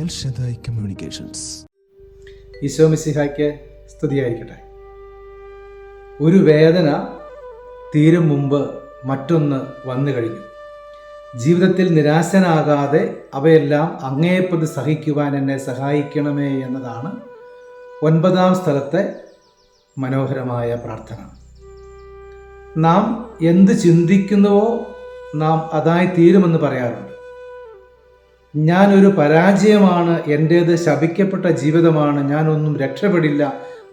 L Shaddai communications. Isho മിശിഹായ്ക്ക് സ്തുതിയായിരിക്കട്ടെ. ഒരു വേദന തീരും മുമ്പ് മറ്റൊന്ന് വന്നു കഴിഞ്ഞു. ജീവിതത്തിൽ നിരാശനാകാതെ അവയെല്ലാം അങ്ങേയപ്പത് സഹിക്കുവാൻ എന്നെ സഹായിക്കണമേ എന്നതാണ് 9-ാം സ്ഥലത്തെ മനോഹരമായ പ്രാർത്ഥന. നാം എന്ത് ചിന്തിക്കുന്നുവോ നാം അതായി തീരുമെന്ന് പറയാറുണ്ട്. ഞാനൊരു പരാജയമാണ്, എൻ്റേത് ശപിക്കപ്പെട്ട ജീവിതമാണ്, ഞാനൊന്നും രക്ഷപ്പെടില്ല,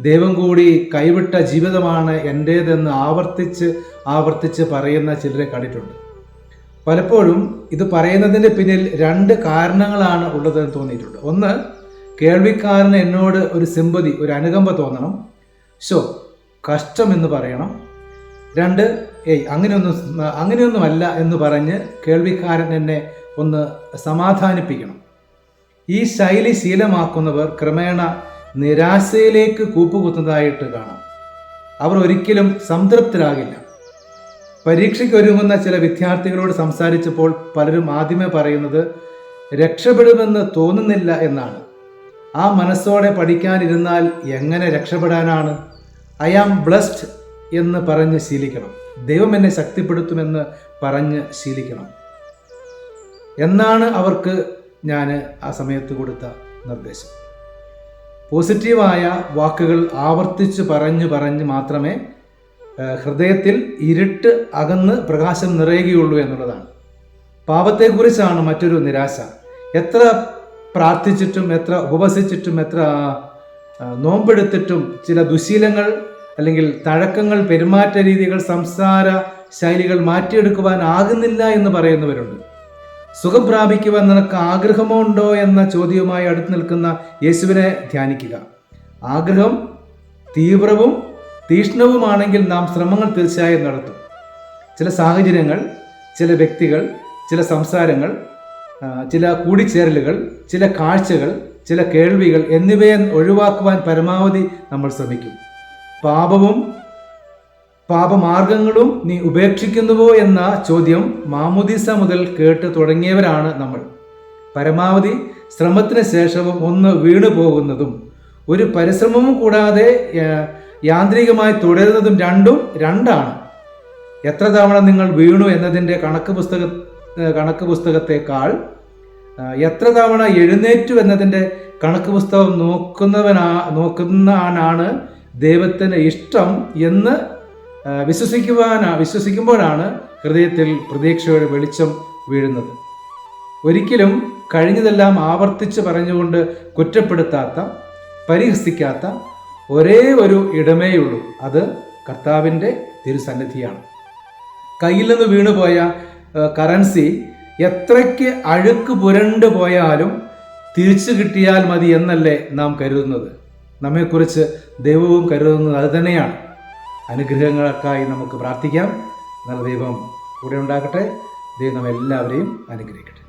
ദൈവം കൂടി കൈവിട്ട ജീവിതമാണ് എൻ്റേതെന്ന് ആവർത്തിച്ച് പറയുന്ന ചിലരെ കണ്ടിട്ടുണ്ട്. പലപ്പോഴും ഇത് പറയുന്നതിൻ്റെ പിന്നിൽ 2 കാരണങ്ങളാണ് ഉള്ളതെന്ന് തോന്നിയിട്ടുണ്ട്. ഒന്ന്, കേൾവിക്കാരന് എന്നോട് ഒരു സിമ്പതി, ഒരു അനുകമ്പ തോന്നണം, കഷ്ടമെന്ന് പറയണം. 2, അങ്ങനെയൊന്നുമല്ല എന്ന് പറഞ്ഞ് കേൾവിക്കാരൻ എന്നെ ഒന്ന് സമാധാനിപ്പിക്കണം. ഈ ശൈലി ശീലമാക്കുന്നവർ ക്രമേണ നിരാശയിലേക്ക് കൂപ്പുകുത്തുന്നതായിട്ട് കാണാം. അവർ ഒരിക്കലും സംതൃപ്തരാകില്ല. പരീക്ഷയ്ക്ക് ഒരുങ്ങുന്ന ചില വിദ്യാർത്ഥികളോട് സംസാരിച്ചപ്പോൾ പലരും ആദ്യമേ പറയുന്നത് രക്ഷപ്പെടുമെന്ന് തോന്നുന്നില്ല എന്നാണ്. ആ മനസ്സോടെ പഠിക്കാനിരുന്നാൽ എങ്ങനെ രക്ഷപ്പെടാനാണ്? ഐ ആം ബ്ലെസ്ഡ് എന്ന് പറഞ്ഞ് ശീലിക്കണം. ദൈവം എന്നെ ശക്തിപ്പെടുത്തുമെന്ന് പറഞ്ഞ് ശീലിക്കണം എന്നാണ് അവർക്ക് ഞാൻ ആ സമയത്ത് കൊടുത്ത നിർദ്ദേശം. പോസിറ്റീവായ വാക്കുകൾ ആവർത്തിച്ച് പറഞ്ഞ് മാത്രമേ ഹൃദയത്തിൽ ഇരുട്ട് അകന്ന് പ്രകാശം നിറയുകയുള്ളൂ എന്നുള്ളതാണ്. പാപത്തെക്കുറിച്ചാണ് മറ്റൊരു നിരാശ. എത്ര പ്രാർത്ഥിച്ചിട്ടും, എത്ര ഉപവസിച്ചിട്ടും, എത്ര നോമ്പെടുത്തിട്ടും ചില ദുശീലങ്ങൾ അല്ലെങ്കിൽ തഴക്കങ്ങൾ, പെരുമാറ്റ രീതികൾ, സംസാര ശൈലികൾ മാറ്റിയെടുക്കുവാനാകുന്നില്ല എന്ന് പറയുന്നവരുണ്ട്. സുഖം പ്രാപിക്കുവാൻ നിനക്ക് ആഗ്രഹമുണ്ടോ എന്ന ചോദ്യവുമായി അടുത്ത് നിൽക്കുന്ന യേശുവിനെ ധ്യാനിക്കുക. ആഗ്രഹം തീവ്രവും തീക്ഷ്ണവുമാണെങ്കിൽ നാം ശ്രമങ്ങൾ തീർച്ചയായും നടത്തും. ചില സാഹചര്യങ്ങൾ, ചില വ്യക്തികൾ, ചില സംസാരങ്ങൾ, ചില കൂടിച്ചേരലുകൾ, ചില കാഴ്ചകൾ, ചില കേൾവികൾ എന്നിവയെ ഒഴിവാക്കുവാൻ പരമാവധി നമ്മൾ ശ്രമിക്കും. പാപമാർഗങ്ങളും നീ ഉപേക്ഷിക്കുന്നുവോ എന്ന ചോദ്യം മാമുദീസ മുതൽ കേട്ട് തുടങ്ങിയവരാണ് നമ്മൾ. പരമാവധി ശ്രമത്തിന് ശേഷവും ഒന്ന് വീണു പോകുന്നതും ഒരു പരിശ്രമവും കൂടാതെ യാന്ത്രികമായി തുടരുന്നതും രണ്ടാണ്. എത്ര തവണ നിങ്ങൾ വീണു എന്നതിൻ്റെ കണക്ക് പുസ്തകത്തെക്കാൾ എത്ര തവണ എഴുന്നേറ്റു എന്നതിൻ്റെ കണക്ക് പുസ്തകം നോക്കുന്നതാണ് ദൈവത്തിന് ഇഷ്ടം എന്ന് വിശ്വസിക്കുമ്പോഴാണ് ഹൃദയത്തിൽ പ്രതീക്ഷയുടെ വെളിച്ചം വീഴുന്നത്. ഒരിക്കലും കഴിഞ്ഞതെല്ലാം ആവർത്തിച്ച് പറഞ്ഞുകൊണ്ട് കുറ്റപ്പെടുത്താത്ത, പരിഹസിക്കാത്ത ഒരേ ഒരു ഇടമേയുള്ളൂ. അത് കർത്താവിൻ്റെ തിരുസന്നിധിയാണ്. കയ്യിൽ നിന്ന് വീണുപോയ കറൻസി എത്രയ്ക്ക് അഴുക്ക് പുരണ്ടു പോയാലും തിരിച്ചു കിട്ടിയാൽ മതി എന്നല്ലേ നാം കരുതുന്നത്. നമ്മെക്കുറിച്ച് ദൈവവും കരുതുന്നത് അത് തന്നെയാണ്. അനുഗ്രഹങ്ങൾക്കായി നമുക്ക് പ്രാർത്ഥിക്കാം. നല്ല ദൈവം കൂടെ ഉണ്ടാകട്ടെ. ദൈവം നമ്മെല്ലാവരെയും അനുഗ്രഹിക്കട്ടെ.